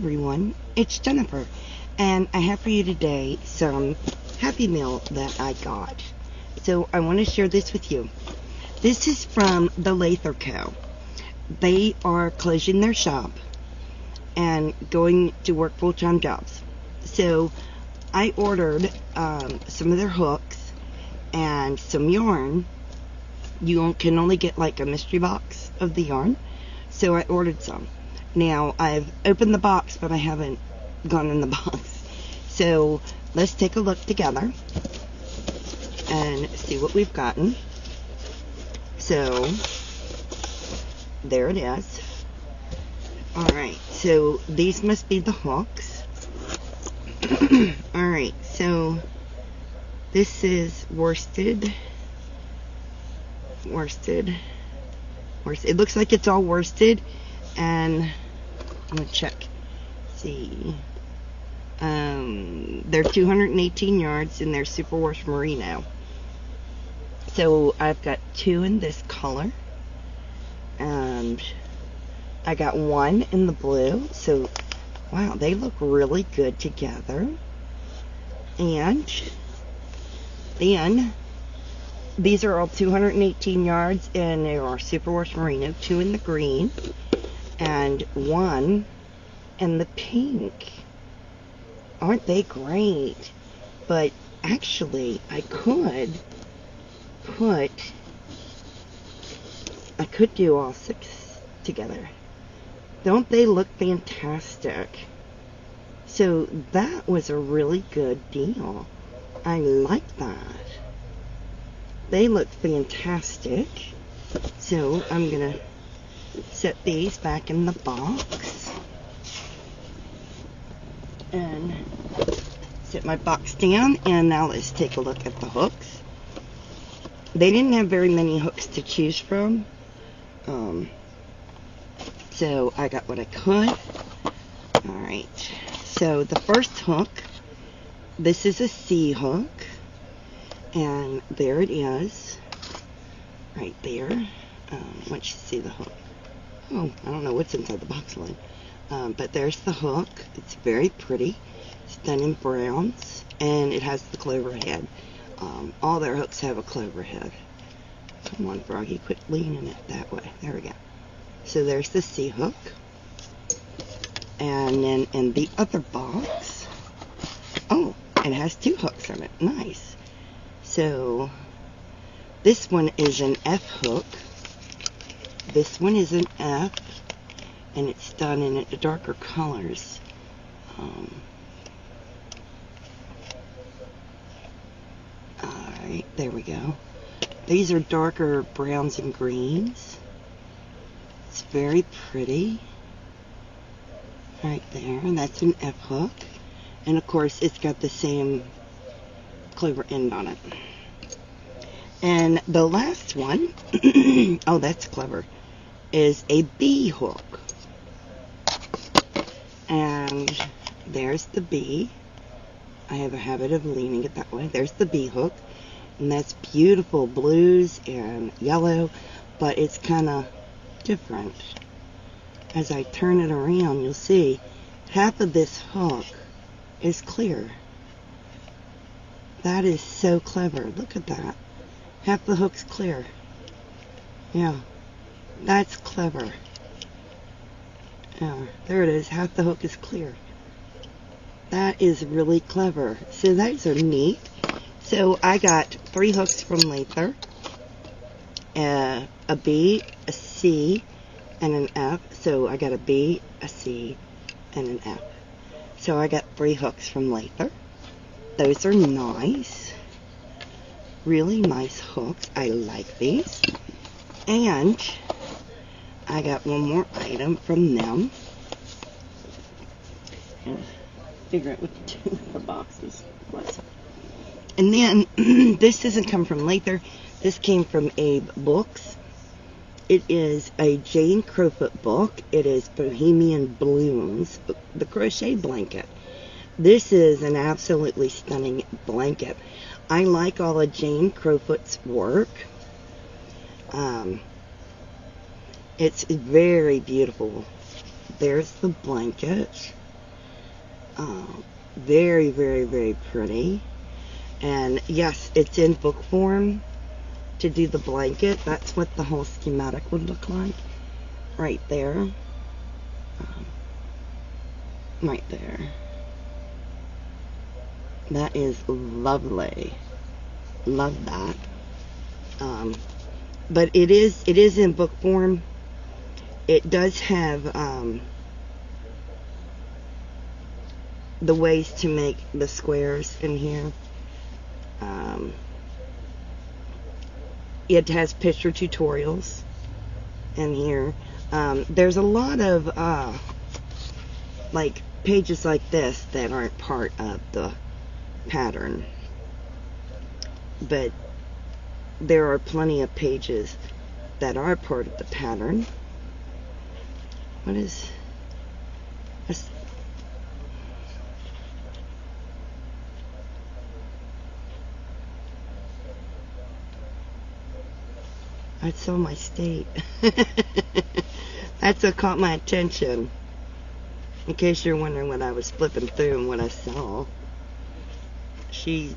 everyone, it's Jennifer, and I have for you today some Happy Mail that I got. So I want to share this with you. This is from the Leither Co. They are closing their shop and going to work full-time jobs. So I ordered some of their hooks and some yarn. You can only get like a mystery box of the yarn, so I ordered some. Now I've opened the box, but I haven't gone in the box. So let's take a look together and see what we've gotten. So there it is. Alright, so these must be the hooks. Alright, so this is worsted. It looks like it's all worsted, and I'm gonna check. See, they're 218 yards and they're superwash merino. So I've got 2 in this color, and I got 1 in the blue. So wow, they look really good together. And then these are all 218 yards, and they are superwash merino. 2 in the green and 1 in the pink. Aren't they great? But actually I could do all 6 together. Don't they look fantastic? So that was a really good deal. I like that. They look fantastic. So I'm gonna set these back in the box and set my box down, and now let's take a look at the hooks. They didn't have very many hooks to choose from, so I got what I could. Alright, so the first hook, this is a C hook, and there it is right there. Once you see the hook, oh, I don't know what's inside the box line, but there's the hook. It's very pretty. It's done in browns, and it has the clover head. All their hooks have a clover head. Come on, Froggy, quit leaning it that way. There we go. So there's the C hook. And then in the other box, oh, it has 2 hooks on it. Nice. So this one is an F hook. This one is an F, and it's done in darker colors. Alright, there we go. These are darker browns and greens. It's very pretty. Right there, and that's an F hook. And of course, it's got the same clover end on it. And the last one, oh, that's clever, is a B hook. And there's the B. I have a habit of leaning it that way. There's the B hook. And that's beautiful blues and yellow, but it's kind of different. As I turn it around, you'll see half of this hook is clear. That is so clever. Look at that. Half the hook's clear. Yeah, that's clever. Yeah, there it is. Half the hook is clear. That is really clever. So those are neat. So I got 3 hooks from Leither. A B, a C, and an F. So I got a B, a C, and an F. So I got 3 hooks from Leither. Those are nice. Really nice hooks. I like these. And I got one more item from them. And figure out what to do with the boxes. And then this doesn't come from Leither. This came from Abe Books. It is a Jane Crowfoot book. It is Bohemian Blooms, the crochet blanket. This is an absolutely stunning blanket. I like all of Jane Crowfoot's work. It's very beautiful. There's the blanket. Very, very, very pretty. And yes, it's in book form to do the blanket. That's what the whole schematic would look like. Right there. Right there. That is lovely. Love that. But it is in book form. It does have the ways to make the squares in here. It has picture tutorials in here. There's a lot of like pages like this that aren't part of the pattern, but there are plenty of pages that are part of the pattern. What is this? I saw my state. That's what caught my attention. In case you're wondering what I was flipping through and what I saw. She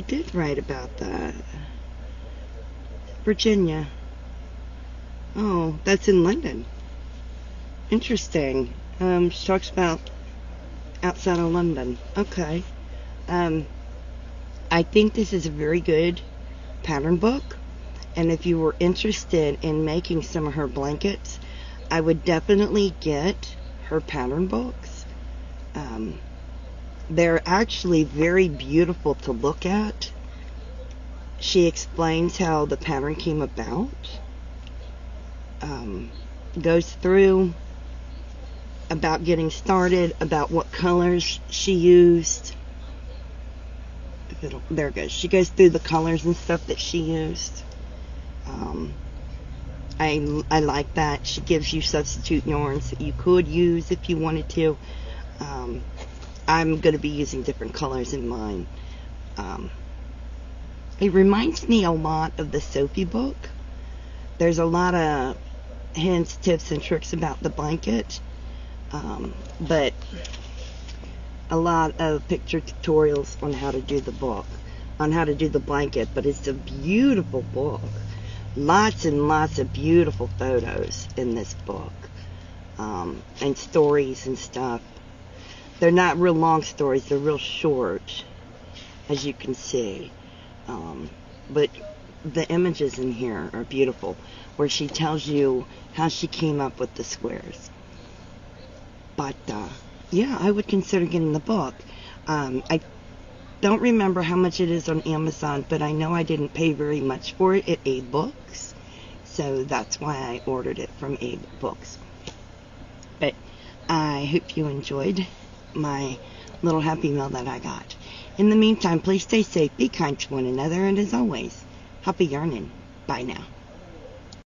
did write about that. Virginia. Oh, that's in London. Interesting. She talks about outside of London. Okay. I think this is a very good pattern book, and if you were interested in making some of her blankets, I would definitely get her pattern books. They're actually very beautiful to look at. She explains how the pattern came about, goes through about getting started, about what colors she used. There it goes. She goes through the colors and stuff that she used. I like that. She gives you substitute yarns that you could use if you wanted to. I'm going to be using different colors in mine. It reminds me a lot of the Sophie book. There's a lot of hints, tips, and tricks about the blanket, but a lot of picture tutorials on how to do the book, on how to do the blanket. But it's a beautiful book. Lots and lots of beautiful photos in this book, and stories and stuff. They're not real long stories, they're real short, as you can see. But the images in here are beautiful, where she tells you how she came up with the squares. But yeah, I would consider getting the book. I don't remember how much it is on Amazon, but I know I didn't pay very much for it at Abe Books, so that's why I ordered it from Abe Books. But I hope you enjoyed my little happy mail that I got. In the meantime, please stay safe, be kind to one another, and as always, happy yarning. Bye now.